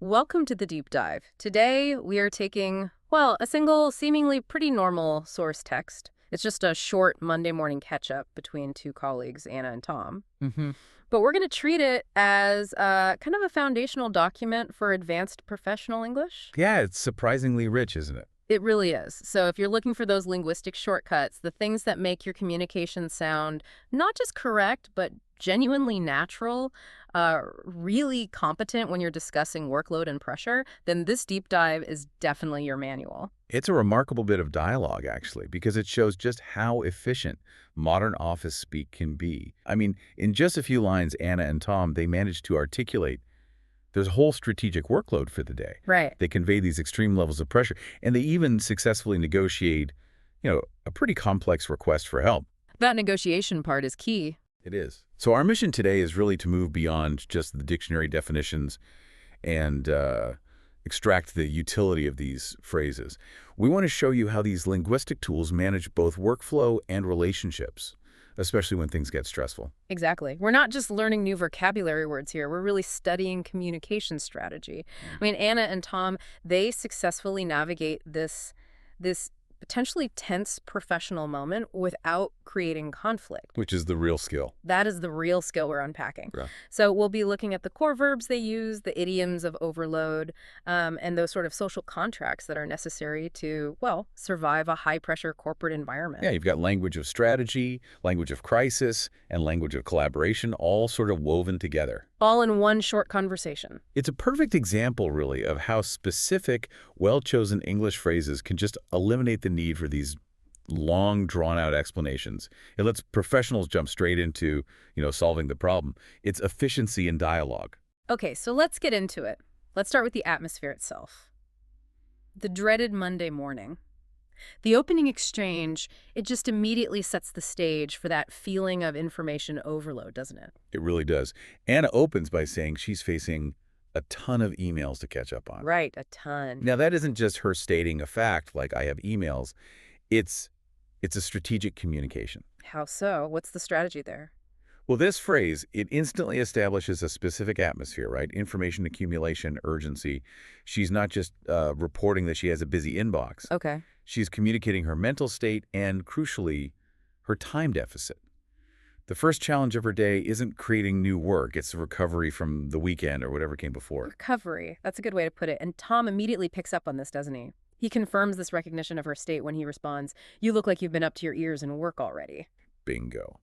Welcome to the deep dive. Today, we are taking, well, a single, seemingly pretty normal source text. It's just a short Monday morning catch up between two colleagues, Anna and Tom. Hmm. But we're going to treat it as kind of a foundational document for advanced professional English. Yeah, it's surprisingly rich, isn't it? It really is. So if you're looking for those linguistic shortcuts, the things that make your communication sound not just correct, but genuinely natural, really competent when you're discussing workload and pressure, then this deep dive is definitely your manual. It's a remarkable bit of dialogue, actually, because it shows just how efficient modern office speak can be. I mean, in just a few lines, Anna and Tom, they managed to articulate there's a whole strategic workload for the day. Right. They convey these extreme levels of pressure, and they even successfully negotiate, a pretty complex request for help. That negotiation part is key. It is. So our mission today is really to move beyond just the dictionary definitions and extract the utility of these phrases. We want to show you how these linguistic tools manage both workflow and relationships, especially when things get stressful. Exactly. We're not just learning new vocabulary words here. We're really studying communication strategy. I mean, Anna and Tom, they successfully navigate this potentially tense professional moment without creating conflict. Which is the real skill. That is the real skill we're unpacking. Yeah. So we'll be looking at the core verbs they use, the idioms of overload, and those sort of social contracts that are necessary to, well, survive a high-pressure corporate environment. Yeah, you've got language of strategy, language of crisis, and language of collaboration all sort of woven together. All in one short conversation. It's a perfect example, really, of how specific, well-chosen English phrases can just eliminate the need for these long, drawn-out explanations. It lets professionals jump straight into, solving the problem. It's efficiency in dialogue. Okay, so let's get into it. Let's start with the atmosphere itself. The dreaded Monday morning. The opening exchange, it just immediately sets the stage for that feeling of information overload, doesn't it? It really does. Anna opens by saying she's facing a ton of emails to catch up on. Right, a ton. Now, that isn't just her stating a fact, like I have emails. It's a strategic communication. How so? What's the strategy there? Well, this phrase, it instantly establishes a specific atmosphere, right? Information accumulation, urgency. She's not just reporting that she has a busy inbox. Okay. She's communicating her mental state and, crucially, her time deficit. The first challenge of her day isn't creating new work. It's a recovery from the weekend or whatever came before. Recovery. That's a good way to put it. And Tom immediately picks up on this, doesn't he? He confirms this recognition of her state when he responds, "You look like you've been up to your ears in work already." Bingo.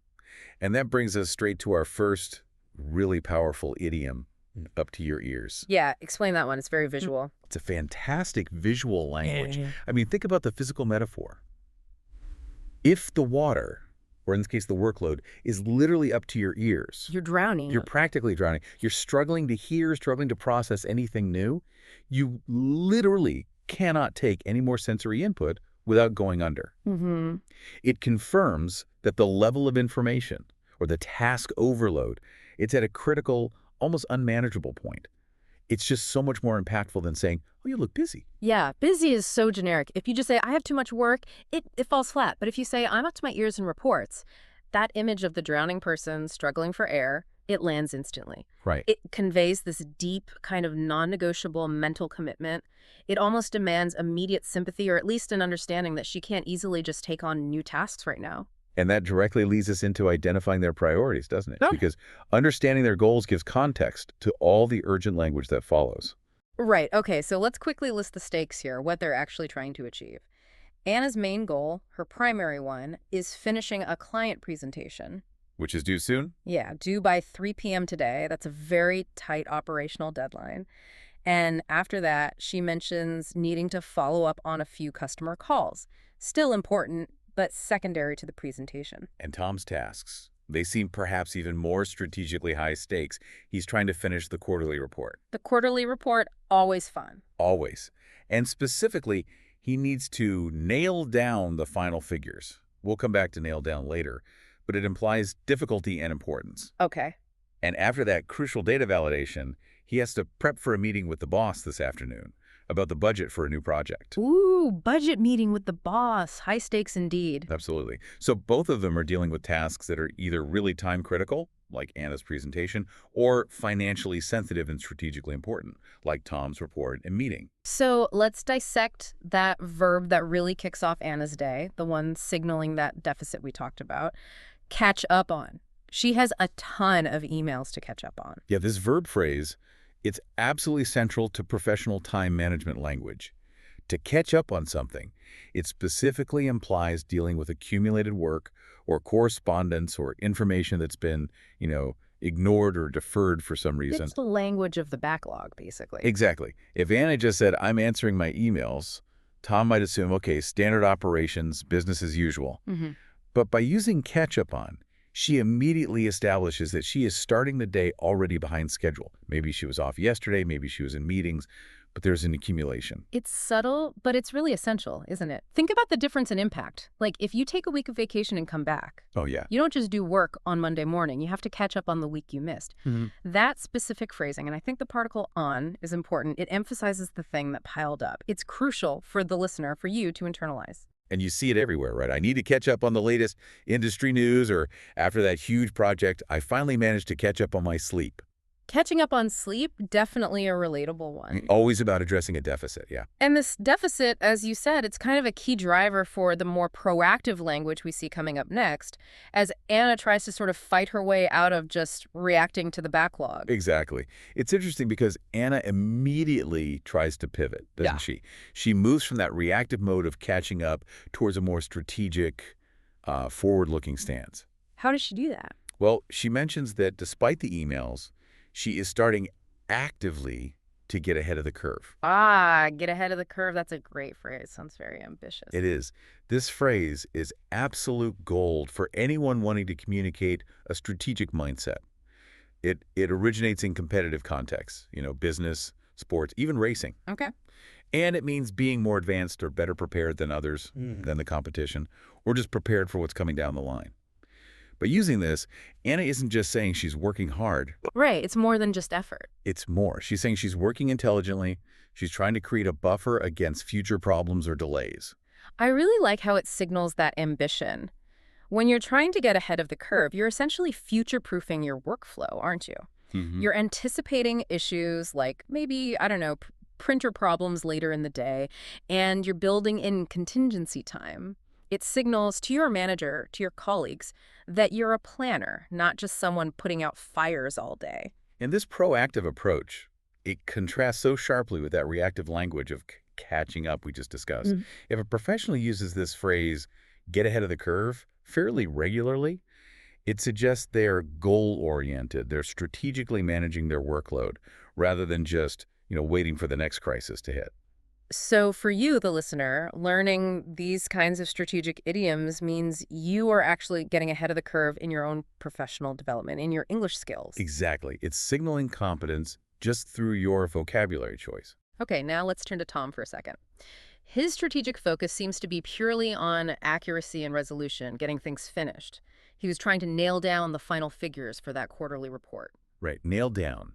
And that brings us straight to our first really powerful idiom, up to your ears. Yeah, explain that one. It's very visual. It's a fantastic visual language. Yeah. I mean, think about the physical metaphor. If the water, or in this case the workload, is literally up to your ears, You're drowning. you're practically drowning. You're struggling to hear, struggling to process anything new. You literally cannot take any more sensory input without going under. Mm-hmm. It confirms that the level of information or the task overload, it's at a critical, almost unmanageable point. It's just so much more impactful than saying, oh, you look busy. Yeah, busy is so generic. If you just say, I have too much work, it falls flat. But if you say, I'm up to my ears in reports, that image of the drowning person struggling for air, it lands instantly. Right. It conveys this deep, kind of non-negotiable mental commitment. It almost demands immediate sympathy or at least an understanding that she can't easily just take on new tasks right now. And that directly leads us into identifying their priorities, doesn't it? Yeah. Because understanding their goals gives context to all the urgent language that follows. Right. Okay, so let's quickly list the stakes here, what they're actually trying to achieve. Anna's main goal, her primary one, is finishing a client presentation. Which is due soon? Yeah, due by 3 p.m. today. That's a very tight operational deadline. And after that, she mentions needing to follow up on a few customer calls. Still important, but secondary to the presentation. And Tom's tasks, they seem perhaps even more strategically high stakes. He's trying to finish the quarterly report. The quarterly report, always fun. Always. And specifically, he needs to nail down the final figures. We'll come back to nail down later, but it implies difficulty and importance. Okay. And after that crucial data validation, he has to prep for a meeting with the boss this afternoon about the budget for a new project. Ooh, budget meeting with the boss. High stakes indeed. Absolutely. So both of them are dealing with tasks that are either really time critical like Anna's presentation, or financially sensitive and strategically important, like Tom's report and meeting. So let's dissect that verb that really kicks off Anna's day, the one signaling that deficit we talked about. Catch up on. She has a ton of emails to catch up on. Yeah, this verb phrase, it's absolutely central to professional time management language. To catch up on something, it specifically implies dealing with accumulated work or correspondence or information that's been, ignored or deferred for some reason. It's the language of the backlog, basically. Exactly. If Anna just said, I'm answering my emails, Tom might assume, okay, standard operations, business as usual. hmm But by using catch up on, she immediately establishes that she is starting the day already behind schedule. Maybe she was off yesterday, maybe she was in meetings, but there's an accumulation. It's subtle, but it's really essential, isn't it? Think about the difference in impact. Like, if you take a week of vacation and come back, Oh, yeah. you don't just do work on Monday morning. You have to catch up on the week you missed. Mhm. That specific phrasing, and I think the particle on is important, it emphasizes the thing that piled up. It's crucial for the listener, for you to internalize. And you see it everywhere, right? I need to catch up on the latest industry news, or after that huge project, I finally managed to catch up on my sleep. Catching up on sleep, definitely a relatable one. Always about addressing a deficit, yeah. And this deficit, as you said, it's kind of a key driver for the more proactive language we see coming up next, as Anna tries to sort of fight her way out of just reacting to the backlog. Exactly. It's interesting because Anna immediately tries to pivot, doesn't Yeah. she? She moves from that reactive mode of catching up towards a more strategic, forward-looking stance. How does she do that? Well, she mentions that despite the emails, she is starting actively to get ahead of the curve. Get ahead of the curve. That's a great phrase. Sounds very ambitious. It is. This phrase is absolute gold for anyone wanting to communicate a strategic mindset. It originates in competitive contexts, business, sports, even racing. Okay. And it means being more advanced or better prepared than others, than the competition, or just prepared for what's coming down the line. But using this, Anna isn't just saying she's working hard. Right. It's more than just effort. It's more. She's saying she's working intelligently. She's trying to create a buffer against future problems or delays. I really like how it signals that ambition. When you're trying to get ahead of the curve, you're essentially future-proofing your workflow, aren't you? Mhm. You're anticipating issues like maybe, I don't know, printer problems later in the day, and you're building in contingency time. It signals to your manager, to your colleagues, that you're a planner, not just someone putting out fires all day. And this proactive approach, it contrasts so sharply with that reactive language of catching up we just discussed. If a professional uses this phrase, get ahead of the curve, fairly regularly, it suggests they're goal-oriented. They're strategically managing their workload rather than just, waiting for the next crisis to hit. So for you, the listener, learning these kinds of strategic idioms means you are actually getting ahead of the curve in your own professional development, in your English skills. Exactly. It's signaling competence just through your vocabulary choice. Okay, now let's turn to Tom for a second. His strategic focus seems to be purely on accuracy and resolution, getting things finished. He was trying to nail down the final figures for that quarterly report. Right. Nail down.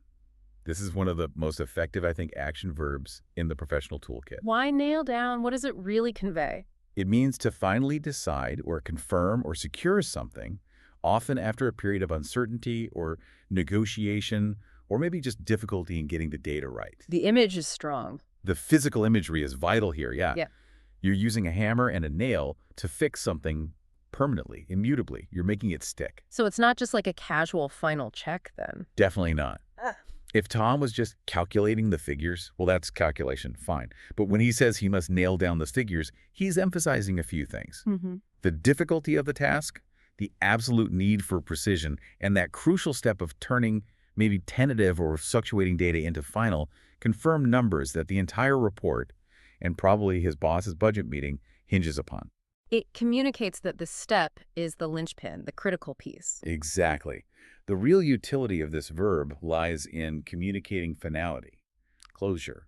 This is one of the most effective, I think, action verbs in the professional toolkit. Why nail down? What does it really convey? It means to finally decide or confirm or secure something, often after a period of uncertainty or negotiation, or maybe just difficulty in getting the data right. The image is strong. The physical imagery is vital here, yeah. Yeah. You're using a hammer and a nail to fix something permanently, immutably. You're making it stick. So it's not just like a casual final check then. Definitely not. Ah. If Tom was just calculating the figures, well, that's calculation, fine. But when he says he must nail down the figures, he's emphasizing a few things. The difficulty of the task, the absolute need for precision, and that crucial step of turning maybe tentative or fluctuating data into final, confirmed numbers that the entire report, and probably his boss's budget meeting, hinges upon. It communicates that the step is the linchpin, the critical piece. Exactly. The real utility of this verb lies in communicating finality, closure.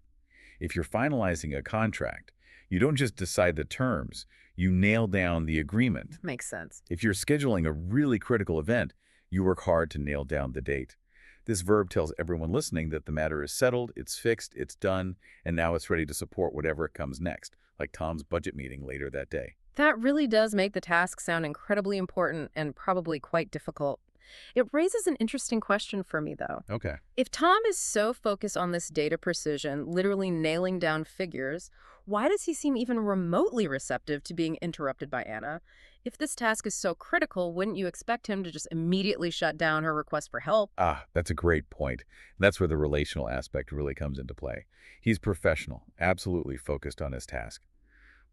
If you're finalizing a contract, you don't just decide the terms, you nail down the agreement. Makes sense. If you're scheduling a really critical event, you work hard to nail down the date. This verb tells everyone listening that the matter is settled, it's fixed, it's done, and now it's ready to support whatever comes next, like Tom's budget meeting later that day. That really does make the task sound incredibly important and probably quite difficult. It raises an interesting question for me, though. Okay. If Tom is so focused on this data precision, literally nailing down figures, why does he seem even remotely receptive to being interrupted by Anna? If this task is so critical, wouldn't you expect him to just immediately shut down her request for help? Ah, that's a great point. That's where the relational aspect really comes into play. He's professional, absolutely focused on his task.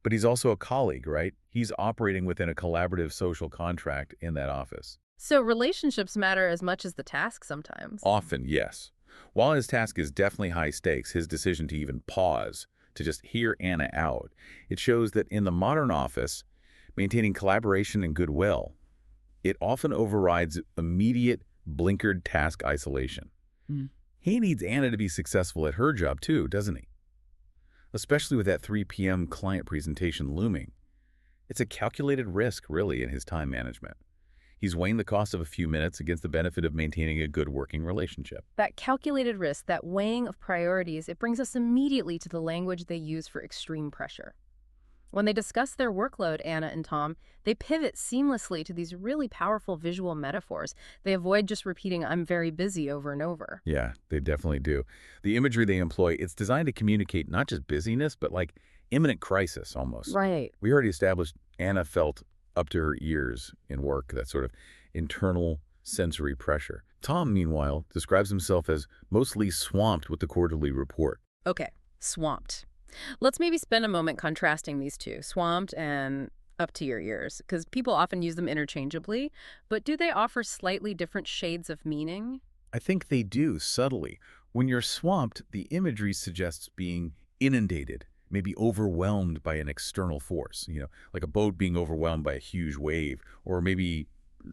But he's also a colleague, right? He's operating within a collaborative social contract in that office. So relationships matter as much as the task sometimes. Often, yes. While his task is definitely high stakes, his decision to even pause, to just hear Anna out, it shows that in the modern office, maintaining collaboration and goodwill, it often overrides immediate, blinkered task isolation. Hmm. He needs Anna to be successful at her job too, doesn't he? Especially with that 3 p.m. client presentation looming. It's a calculated risk, really, in his time management. He's weighing the cost of a few minutes against the benefit of maintaining a good working relationship. That calculated risk, that weighing of priorities, it brings us immediately to the language they use for extreme pressure. When they discuss their workload, Anna and Tom, they pivot seamlessly to these really powerful visual metaphors. They avoid just repeating, "I'm very busy," over and over. Yeah, they definitely do. The imagery they employ, it's designed to communicate not just busyness, but like imminent crisis almost. Right. We already established Anna felt up to her ears in work, that sort of internal sensory pressure. Tom, meanwhile, describes himself as mostly swamped with the quarterly report. Okay, swamped. Let's maybe spend a moment contrasting these two, swamped and up to your ears, because people often use them interchangeably, but do they offer slightly different shades of meaning? I think they do, subtly. When you're swamped, the imagery suggests being inundated, maybe overwhelmed by an external force, like a boat being overwhelmed by a huge wave, or maybe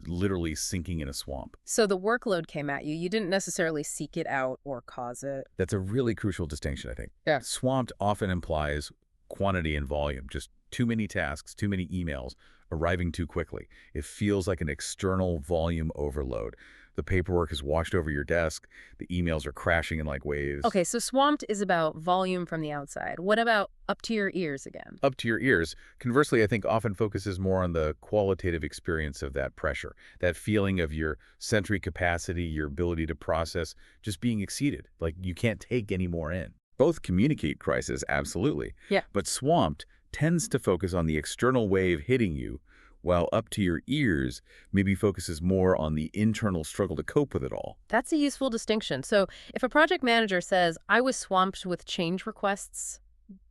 literally sinking in a swamp. So the workload came at you. You didn't necessarily seek it out or cause it. That's a really crucial distinction, I think. Yeah. Swamped often implies quantity and volume, just too many tasks, too many emails, arriving too quickly. It feels like an external volume overload. The paperwork is washed over your desk. The emails are crashing in like waves. Okay, so swamped is about volume from the outside. What about up to your ears again? Up to your ears, conversely, I think often focuses more on the qualitative experience of that pressure, that feeling of your sensory capacity, your ability to process, just being exceeded, like you can't take any more in. Both communicate crisis, absolutely. Yeah. But swamped tends to focus on the external wave hitting you, while up to your ears maybe focuses more on the internal struggle to cope with it all. That's a useful distinction. So if a project manager says, "I was swamped with change requests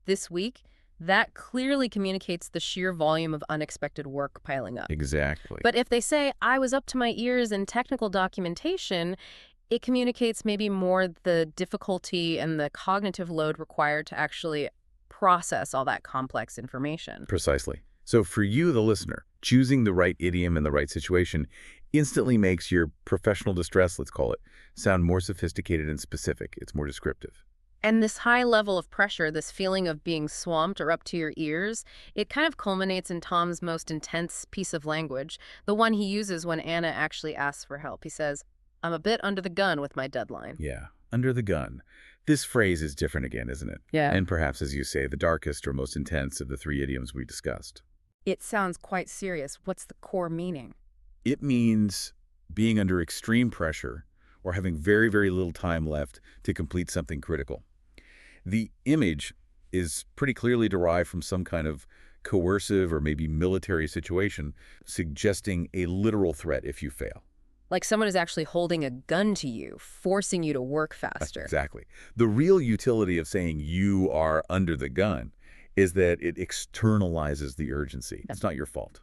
this week," that clearly communicates the sheer volume of unexpected work piling up. Exactly. But if they say, "I was up to my ears in technical documentation," it communicates maybe more the difficulty and the cognitive load required to actually process all that complex information. Precisely. So for you, the listener, choosing the right idiom in the right situation instantly makes your professional distress, let's call it, sound more sophisticated and specific. It's more descriptive. And this high level of pressure, this feeling of being swamped or up to your ears, it kind of culminates in Tom's most intense piece of language, the one he uses when Anna actually asks for help. He says, "I'm a bit under the gun with my deadline." Yeah, under the gun. This phrase is different again, isn't it? Yeah. And perhaps, as you say, the darkest or most intense of the three idioms we discussed. It sounds quite serious. What's the core meaning? It means being under extreme pressure or having very, very little time left to complete something critical. The image is pretty clearly derived from some kind of coercive or maybe military situation, suggesting a literal threat if you fail. Like someone is actually holding a gun to you, forcing you to work faster. Exactly. The real utility of saying you are under the gun is that it externalizes the urgency. It's not your fault.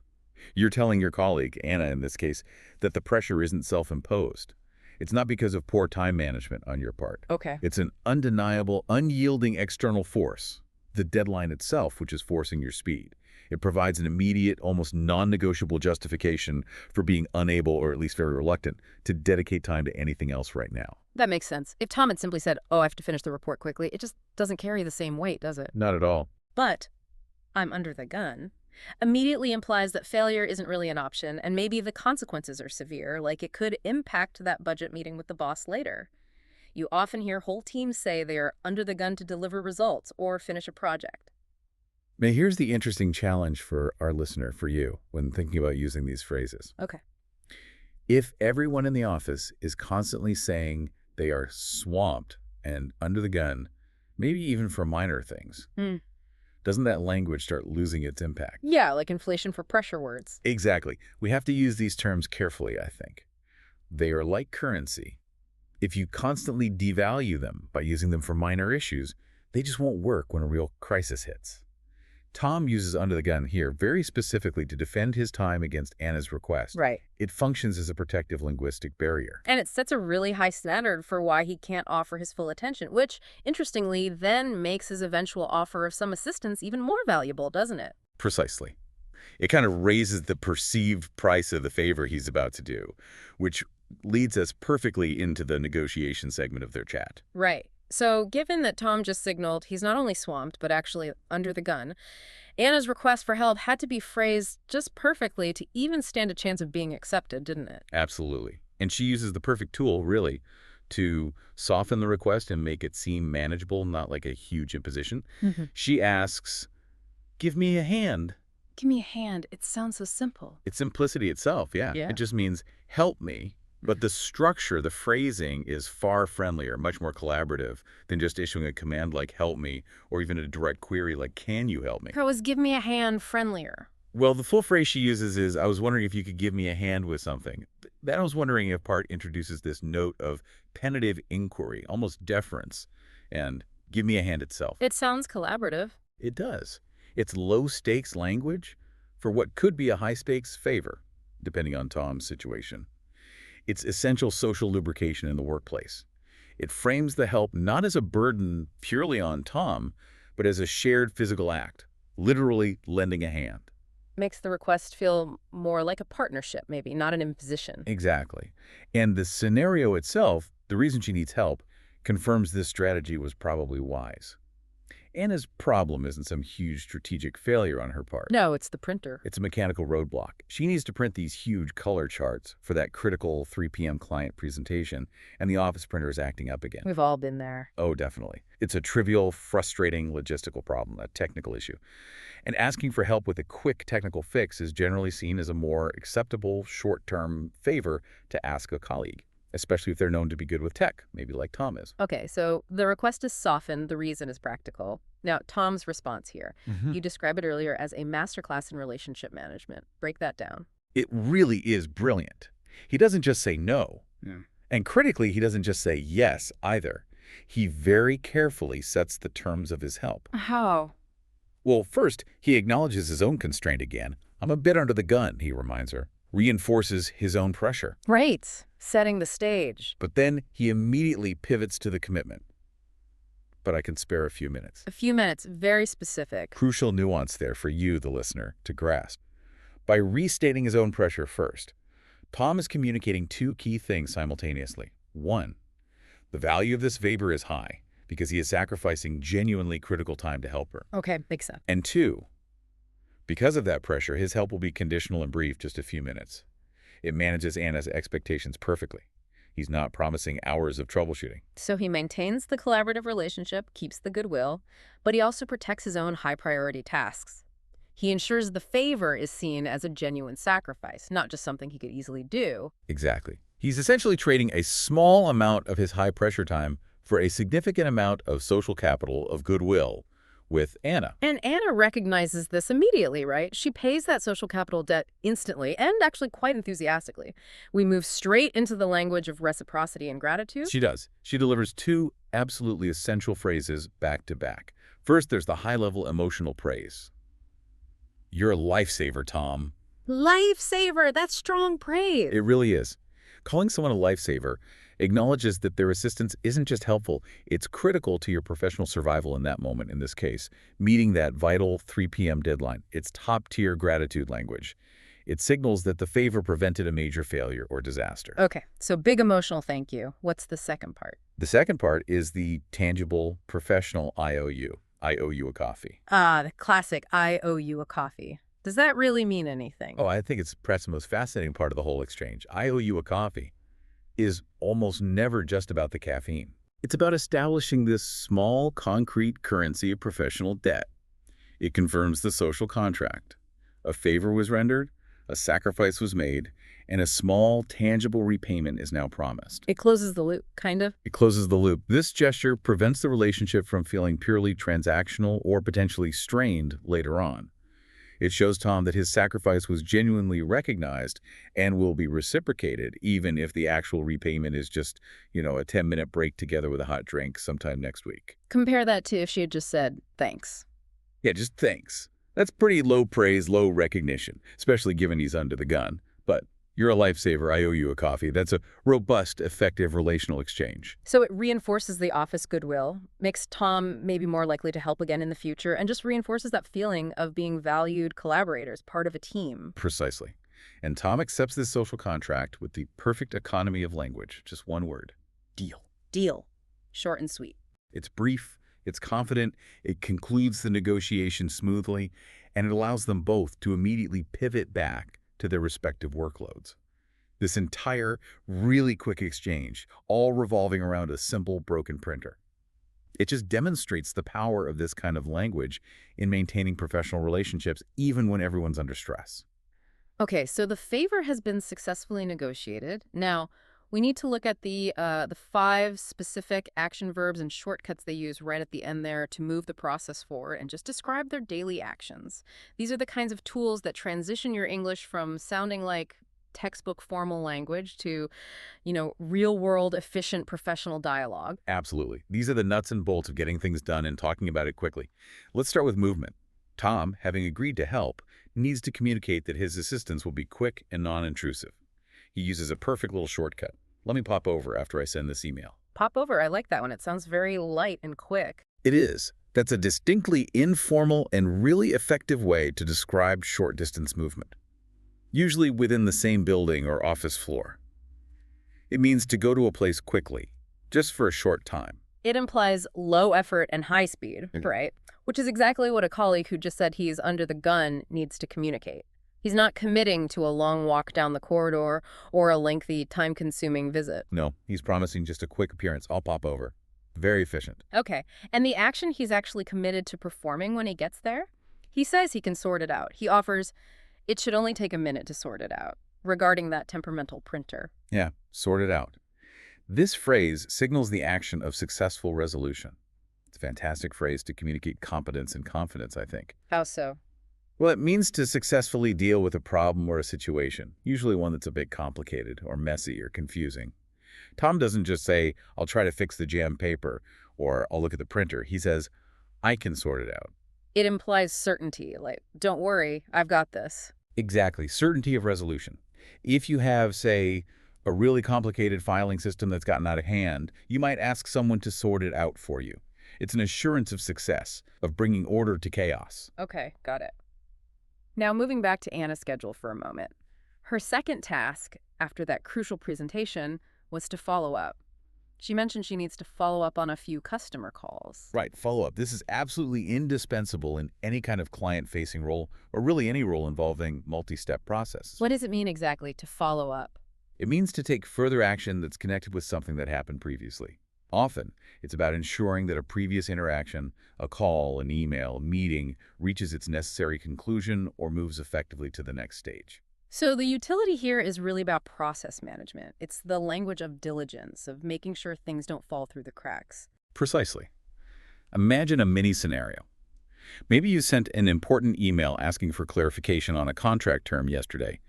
You're telling your colleague, Anna in this case, that the pressure isn't self-imposed. It's not because of poor time management on your part. Okay. It's an undeniable, unyielding external force, the deadline itself, which is forcing your speed. It provides an immediate, almost non-negotiable justification for being unable, or at least very reluctant, to dedicate time to anything else right now. That makes sense. If Tom had simply said, "Oh, I have to finish the report quickly," it just doesn't carry the same weight, does it? Not at all. But "I'm under the gun" immediately implies that failure isn't really an option, and maybe the consequences are severe, like it could impact that budget meeting with the boss later. You often hear whole teams say they are under the gun to deliver results or finish a project. Now, here's the interesting challenge for our listener, for you, when thinking about using these phrases. Okay. If everyone in the office is constantly saying they are swamped and under the gun, maybe even for minor things, Hmm. doesn't that language start losing its impact? Yeah, like inflation for pressure words. Exactly. We have to use these terms carefully, I think. They are like currency. If you constantly devalue them by using them for minor issues, they just won't work when a real crisis hits. Tom uses under the gun here very specifically to defend his time against Anna's request. Right. It functions as a protective linguistic barrier. And it sets a really high standard for why he can't offer his full attention, which, interestingly, then makes his eventual offer of some assistance even more valuable, doesn't it? Precisely. It kind of raises the perceived price of the favor he's about to do, which leads us perfectly into the negotiation segment of their chat. Right. So, given that Tom just signaled he's not only swamped, but actually under the gun, Anna's request for help had to be phrased just perfectly to even stand a chance of being accepted, didn't it? Absolutely. And she uses the perfect tool, really, to soften the request and make it seem manageable, not like a huge imposition. Mm-hmm. She asks, "Give me a hand." Give me a hand. It sounds so simple. It's simplicity itself, yeah. Yeah. It just means help me. But the structure, the phrasing is far friendlier, much more collaborative than just issuing a command like help me or even a direct query like can you help me? How is give me a hand friendlier? Well, the full phrase she uses is I was wondering if you could give me a hand with something. That I was wondering if part introduces this note of penitive inquiry, almost deference, and give me a hand itself. It sounds collaborative. It does. It's low-stakes language for what could be a high-stakes favor, depending on Tom's situation. It's essential social lubrication in the workplace. It frames the help not as a burden purely on Tom, but as a shared physical act, literally lending a hand. Makes the request feel more like a partnership, maybe, not an imposition. Exactly. And the scenario itself, the reason she needs help, confirms this strategy was probably wise. Anna's problem isn't some huge strategic failure on her part. No, it's the printer. It's a mechanical roadblock. She needs to print these huge color charts for that critical 3 p.m. client presentation, and the office printer is acting up again. We've all been there. Oh, definitely. It's a trivial, frustrating logistical problem, a technical issue. And asking for help with a quick technical fix is generally seen as a more acceptable short-term favor to ask a colleague, especially if they're known to be good with tech, maybe like Tom is. Okay, so the request is softened, the reason is practical. Now, Tom's response here. You described it earlier as a masterclass in relationship management. Break that down. It really is brilliant. He doesn't just say no. Yeah. And critically, he doesn't just say yes either. He very carefully sets the terms of his help. How? Well, first, he acknowledges his own constraint again. I'm a bit under the gun, he reminds her. Reinforces his own pressure. Right. Setting the stage. But then he immediately pivots to the commitment. But I can spare a few minutes. A few minutes, very specific. Crucial nuance there for you, the listener, to grasp. By restating his own pressure first, Tom is communicating two key things simultaneously. One, the value of this favor is high because he is sacrificing genuinely critical time to help her. Okay, makes sense. And two, because of that pressure, his help will be conditional and brief, just a few minutes. It manages Anna's expectations perfectly. He's not promising hours of troubleshooting. So he maintains the collaborative relationship, keeps the goodwill, but he also protects his own high-priority tasks. He ensures the favor is seen as a genuine sacrifice, not just something he could easily do. Exactly. He's essentially trading a small amount of his high-pressure time for a significant amount of social capital of goodwill with Anna. And Anna recognizes this immediately, right? She pays that social capital debt instantly and actually quite enthusiastically. We move straight into the language of reciprocity and gratitude. She does. She delivers two absolutely essential phrases back to back. First, there's the high-level emotional praise. You're a lifesaver, Tom. Lifesaver, that's strong praise. It really is. Calling someone a lifesaver acknowledges that their assistance isn't just helpful, it's critical to your professional survival in that moment, in this case, meeting that vital 3 p.m. deadline. It's top-tier gratitude language. It signals that the favor prevented a major failure or disaster. Okay, so big emotional thank you. What's the second part? The second part is the tangible, professional IOU. I owe you a coffee. Ah, the classic I owe you a coffee. Does that really mean anything? Oh, I think it's perhaps the most fascinating part of the whole exchange. I owe you a coffee is almost never just about the caffeine. It's about establishing this small, concrete currency of professional debt. It confirms the social contract. A favor was rendered, a sacrifice was made, and a small, tangible repayment is now promised. It closes the loop, kind of. It closes the loop. This gesture prevents the relationship from feeling purely transactional or potentially strained later on. It shows Tom that his sacrifice was genuinely recognized and will be reciprocated, even if the actual repayment is just, a 10-minute break together with a hot drink sometime next week. Compare that to if she had just said, thanks. Yeah, just thanks. That's pretty low praise, low recognition, especially given he's under the gun. But you're a lifesaver, I owe you a coffee. That's a robust, effective relational exchange. So it reinforces the office goodwill, makes Tom maybe more likely to help again in the future, and just reinforces that feeling of being valued collaborators, part of a team. Precisely. And Tom accepts this social contract with the perfect economy of language. Just one word. Deal. Deal. Short and sweet. It's brief, it's confident, it concludes the negotiation smoothly, and it allows them both to immediately pivot back to their respective workloads. This entire, really quick exchange, all revolving around a simple, broken printer. It just demonstrates the power of this kind of language in maintaining professional relationships, even when everyone's under stress. Okay, so the favor has been successfully negotiated. Now, we need to look at the 5 specific action verbs and shortcuts they use right at the end there to move the process forward and just describe their daily actions. These are the kinds of tools that transition your English from sounding like textbook formal language to, real-world, efficient, professional dialogue. Absolutely. These are the nuts and bolts of getting things done and talking about it quickly. Let's start with movement. Tom, having agreed to help, needs to communicate that his assistance will be quick and non-intrusive. He uses a perfect little shortcut. Let me pop over after I send this email. Pop over. I like that one. It sounds very light and quick. It is. That's a distinctly informal and really effective way to describe short-distance movement, usually within the same building or office floor. It means to go to a place quickly, just for a short time. It implies low effort and high speed, right? Which is exactly what a colleague who just said he's under the gun needs to communicate. He's not committing to a long walk down the corridor or a lengthy, time-consuming visit. No, he's promising just a quick appearance. I'll pop over. Very efficient. Okay, and the action he's actually committed to performing when he gets there? He says he can sort it out. He offers, it should only take a minute to sort it out, regarding that temperamental printer. Yeah, sort it out. This phrase signals the action of successful resolution. It's a fantastic phrase to communicate competence and confidence, I think. How so? Well, it means to successfully deal with a problem or a situation, usually one that's a bit complicated or messy or confusing. Tom doesn't just say, I'll try to fix the jammed paper, or I'll look at the printer. He says, I can sort it out. It implies certainty, like, don't worry, I've got this. Exactly, certainty of resolution. If you have, say, a really complicated filing system that's gotten out of hand, you might ask someone to sort it out for you. It's an assurance of success, of bringing order to chaos. Okay, got it. Now, moving back to Anna's schedule for a moment. Her second task, after that crucial presentation, was to follow up. She mentioned she needs to follow up on a few customer calls. Right, follow-up. This is absolutely indispensable in any kind of client-facing role, or really any role involving multi-step processes. What does it mean exactly to follow up? It means to take further action that's connected with something that happened previously. Often, it's about ensuring that a previous interaction, a call, an email, a meeting, reaches its necessary conclusion or moves effectively to the next stage. So the utility here is really about process management. It's the language of diligence, of making sure things don't fall through the cracks. Precisely. Imagine a mini scenario. Maybe you sent an important email asking for clarification on a contract term yesterday.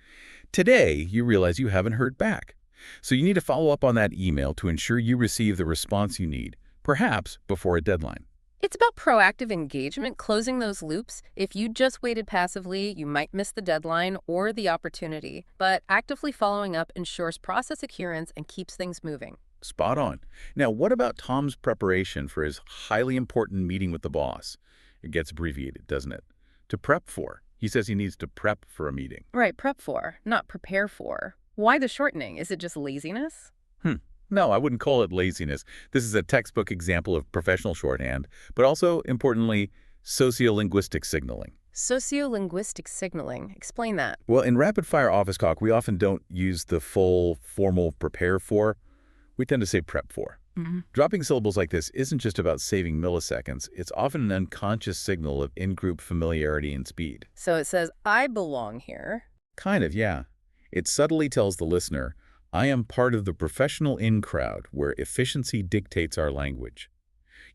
Today, you realize you haven't heard back. So you need to follow up on that email to ensure you receive the response you need, perhaps before a deadline. It's about proactive engagement, closing those loops. If you just waited passively, you might miss the deadline or the opportunity. But actively following up ensures process adherence and keeps things moving. Spot on. Now, what about Tom's preparation for his highly important meeting with the boss? It gets abbreviated, doesn't it? To prep for. He says he needs to prep for a meeting. Right, prep for, not prepare for. Why the shortening? Is it just laziness? No, I wouldn't call it laziness. This is a textbook example of professional shorthand, but also, importantly, sociolinguistic signaling. Sociolinguistic signaling. Explain that. Well, in rapid-fire office talk, we often don't use the full, formal prepare for. We tend to say prep for. Dropping syllables like this isn't just about saving milliseconds. It's often an unconscious signal of in-group familiarity and speed. So it says, I belong here. Kind of, yeah. It subtly tells the listener, I am part of the professional in crowd where efficiency dictates our language.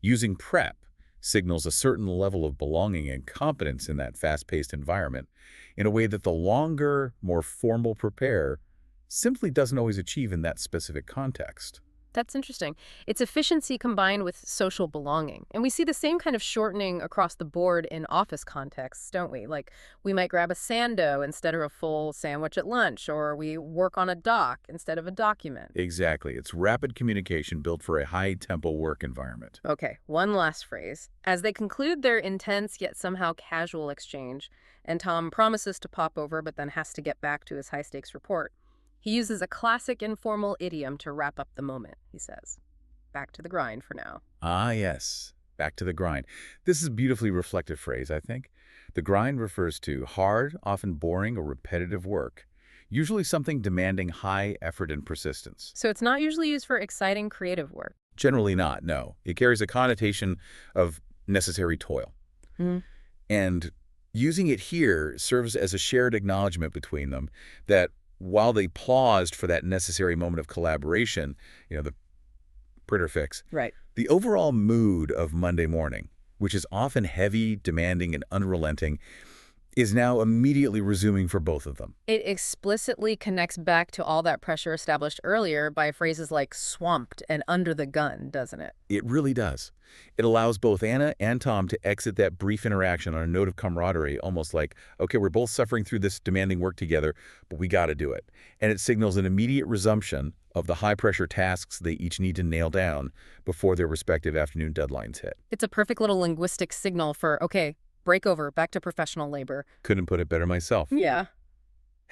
Using prep signals a certain level of belonging and competence in that fast-paced environment in a way that the longer, more formal prepare simply doesn't always achieve in that specific context. That's interesting. It's efficiency combined with social belonging. And we see the same kind of shortening across the board in office contexts, don't we? Like, we might grab a sando instead of a full sandwich at lunch, or we work on a doc instead of a document. Exactly. It's rapid communication built for a high-tempo work environment. Okay, one last phrase. As they conclude their intense yet somehow casual exchange, and Tom promises to pop over but then has to get back to his high-stakes report, he uses a classic informal idiom to wrap up the moment, he says. Back to the grind for now. Ah, yes. Back to the grind. This is a beautifully reflective phrase, I think. The grind refers to hard, often boring or repetitive work, usually something demanding high effort and persistence. So it's not usually used for exciting creative work. Generally not, no. It carries a connotation of necessary toil. Mm. And using it here serves as a shared acknowledgement between them that while they paused for that necessary moment of collaboration, the printer fix, Right. the overall mood of Monday morning, which is often heavy, demanding, and unrelenting, is now immediately resuming for both of them. It explicitly connects back to all that pressure established earlier by phrases like swamped and under the gun, doesn't it? It really does. It allows both Anna and Tom to exit that brief interaction on a note of camaraderie, almost like, okay, we're both suffering through this demanding work together, but we got to do it. And it signals an immediate resumption of the high-pressure tasks they each need to nail down before their respective afternoon deadlines hit. It's a perfect little linguistic signal for, okay, break over, back to professional labor. Couldn't put it better myself. Yeah.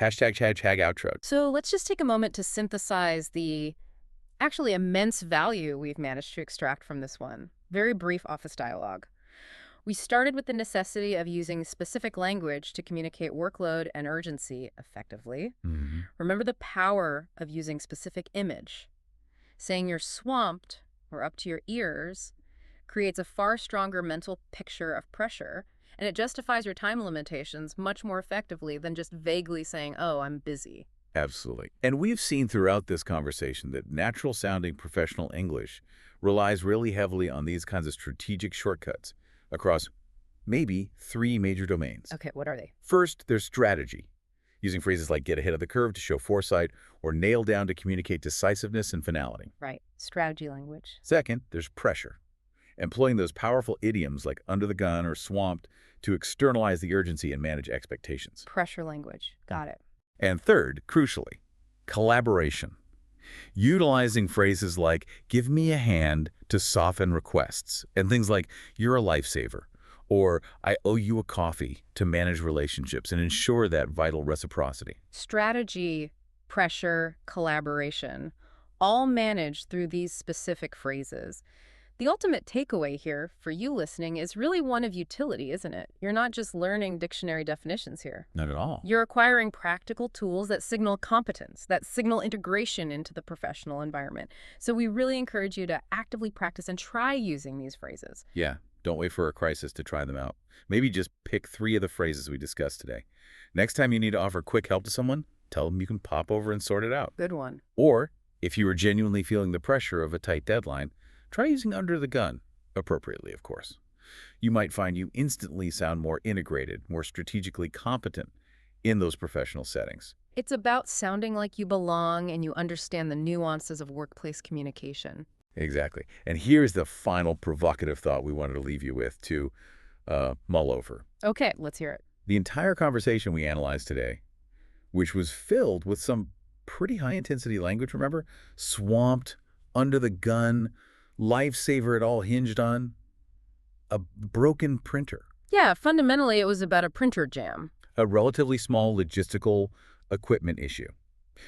Hashtag outro. So let's just take a moment to synthesize the actually immense value we've managed to extract from this one. Very brief office dialogue. We started with the necessity of using specific language to communicate workload and urgency effectively. Mhm. Remember the power of using specific image. Saying you're swamped or up to your ears creates a far stronger mental picture of pressure, and it justifies your time limitations much more effectively than just vaguely saying, oh, I'm busy. Absolutely. And we've seen throughout this conversation that natural-sounding professional English relies really heavily on these kinds of strategic shortcuts across maybe 3 major domains. Okay, what are they? First, there's strategy, using phrases like get ahead of the curve to show foresight or nail down to communicate decisiveness and finality. Right, strategy language. Second, there's pressure, employing those powerful idioms like under the gun or swamped to externalize the urgency and manage expectations. Pressure language. Got it. And third, crucially, collaboration, utilizing phrases like give me a hand to soften requests and things like you're a lifesaver or I owe you a coffee to manage relationships and ensure that vital reciprocity. Strategy, pressure, collaboration, all managed through these specific phrases. The ultimate takeaway here for you listening is really one of utility, isn't it? You're not just learning dictionary definitions here. Not at all. You're acquiring practical tools that signal competence, that signal integration into the professional environment. So we really encourage you to actively practice and try using these phrases. Yeah, don't wait for a crisis to try them out. Maybe just pick 3 of the phrases we discussed today. Next time you need to offer quick help to someone, tell them you can pop over and sort it out. Good one. Or, if you are genuinely feeling the pressure of a tight deadline, try using under the gun, appropriately, of course. You might find you instantly sound more integrated, more strategically competent in those professional settings. It's about sounding like you belong and you understand the nuances of workplace communication. Exactly. And here's the final provocative thought we wanted to leave you with to mull over. Okay, let's hear it. The entire conversation we analyzed today, which was filled with some pretty high-intensity language, remember? Swamped, under the gun, lifesaver it all hinged on, a broken printer, Yeah, fundamentally it was about a printer jam. a relatively small logistical equipment issue.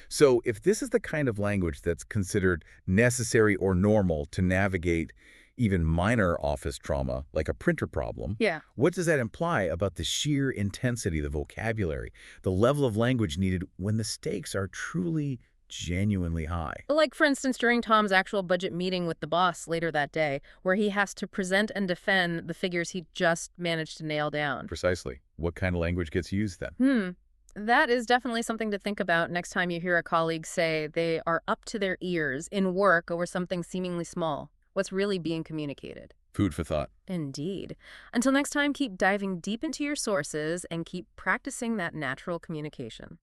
So if this is the kind of language that's considered necessary or normal to navigate even minor office trauma, like a printer problem, Yeah. what does that imply about the sheer intensity, the vocabulary, the level of language needed when the stakes are truly genuinely high? Like, for instance, during Tom's actual budget meeting with the boss later that day, where he has to present and defend the figures he just managed to nail down. Precisely. What kind of language gets used then? That is definitely something to think about next time you hear a colleague say they are up to their ears in work over something seemingly small. What's really being communicated? Food for thought. Indeed. Until next time, keep diving deep into your sources and keep practicing that natural communication.